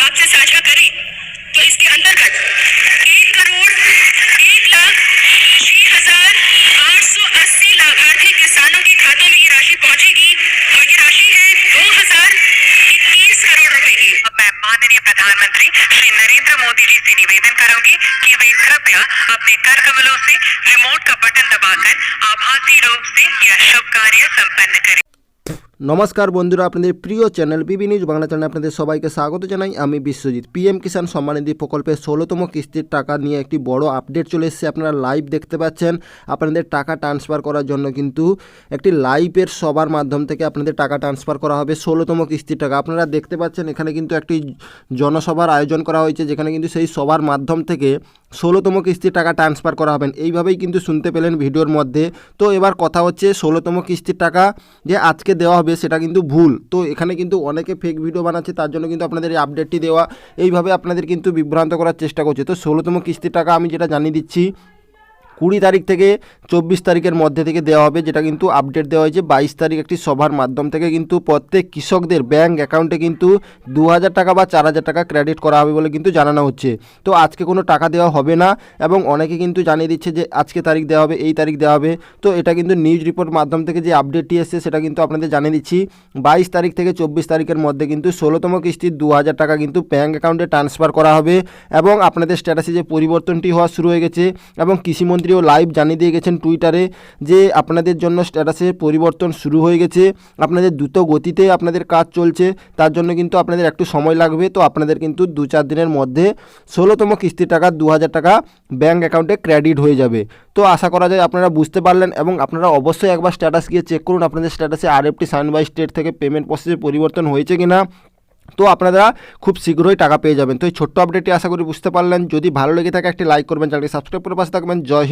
आपसे साझा करें तो इसके अंतर्गत 1,06,880 लाभार्थी किसानों के खातों में ये राशि पहुंचेगी और ये राशि है 2,021 करोड़ रुपए की। अब मैं माननीय प्रधानमंत्री श्री नरेंद्र मोदी जी से निवेदन करूंगी कि वे कृपया अपने कर कमलों से रिमोट का बटन दबाकर आभासी रूप से यह शुभ कार्य संपन्न करें। नमस्कार बंधुरा आपनादेर प्रिय चैनल बीबी निউজ बांगला चैनल आपनादेर सबाइके स्वागत जानाई आमी बिश्वजित। पीएम किसान सम्मान निधि प्रकल्पे 16तम किस्तिर टाका निये एकटी बड़ो आपडेट चले एसेছে। आपनारा लाइव देखते पाচ্ছেন। आपनादेर टाका ट्रान्सफार करार जन्य किन्तु एकटी लाइभের सभार माध्यम থেকে আপনাদের টাকা ট্রান্সফার করা হবে 16তম কিস্তির টাকা। আপনারা দেখতে পাচ্ছেন এখানে কিন্তু একটি জনসভার আয়োজন করা হয়েছে যেখানে কিন্তু সেই সভার মাধ্যম থেকে 16তম কিস্তির টাকা ট্রান্সফার করা হবে। এইভাবেই কিন্তু শুনতে পেলেন ভিডিওর মধ্যে। তো এবার কথা হচ্ছে 16তম কিস্তির টাকা যে আজকে দেওয়া হবে সেটা কিন্তু ভুল। তো এখানে কিন্তু অনেকে ফেক ভিডিও বানাচ্ছে, তার জন্য কিন্তু আপনাদের এই আপডেটটি দেওয়া। এইভাবে আপনাদের কিন্তু বিভ্রান্ত করার চেষ্টা করছে। তো 16তম কিস্তির টাকা আমি যেটা জানিয়ে দিচ্ছি 20 তারিখ থেকে 24 তারিখের মধ্যে থেকে দেওয়া হবে, যেটা কিন্তু আপডেট দেওয়া হয়েছে। 22 তারিখ একটি সভার মাধ্যম থেকে কিন্তু প্রত্যেক কৃষকদের ব্যাংক অ্যাকাউন্টে কিন্তু 2000 টাকা বা 4000 টাকা ক্রেডিট করা হবে বলে কিন্তু জানানো হচ্ছে। তো আজকে কোনো টাকা দেওয়া হবে না এবং অনেকে কিন্তু জানিয়ে দিচ্ছে যে আজকে তারিখ দেওয়া হবে, এই তারিখ দেওয়া হবে। তো এটা কিন্তু নিউজ রিপোর্ট মাধ্যম থেকে যে আপডেটটি এসেছে সেটা কিন্তু আপনাদের জানিয়ে দিচ্ছি। 22 তারিখ থেকে 24 তারিখের মধ্যে কিন্তু 16তম কিস্তির 2000 টাকা কিন্তু ব্যাংক অ্যাকাউন্টে ট্রান্সফার করা হবে এবং আপনাদের স্ট্যাটাসে যে পরিবর্তনটি হওয়া শুরু হয়ে গেছে এবং কৃষিমন্ত্রী লাইভ জানিয়ে দিয়ে গেছেন টুইটারে যে আপনাদের জন্য স্ট্যাটাসে পরিবর্তন শুরু হয়ে গেছে, আপনাদের দ্রুত গতিতে আপনাদের কাজ চলছে, তার জন্য কিন্তু আপনাদের একটু সময় লাগবে। তো আপনাদের কিন্তু 2-4 দিনের মধ্যে 16তম কিস্তির টাকা 2000 টাকা ব্যাঙ্ক অ্যাকাউন্টে ক্রেডিট হয়ে যাবে। তো আশা করা যায় আপনারা বুঝতে পারলেন এবং আপনারা অবশ্যই একবার স্ট্যাটাস গিয়ে চেক করুন আপনাদের স্ট্যাটাসে আরএফটি সাইন বাই স্টেট থেকে পেমেন্ট প্রসেসে পরিবর্তন হয়েছে কিনা। তো আপনারা খুব শীঘ্রই টাকা পেয়ে যাবেন। তো এই ছোট্ট আপডেটটি আশা করি বুঝতে পারলেন। যদি ভালো লেগে থাকে একটি লাইক করবেন, চ্যানেলটি সাবস্ক্রাইব করে পাশে থাকবেন। জয় হিন্দ।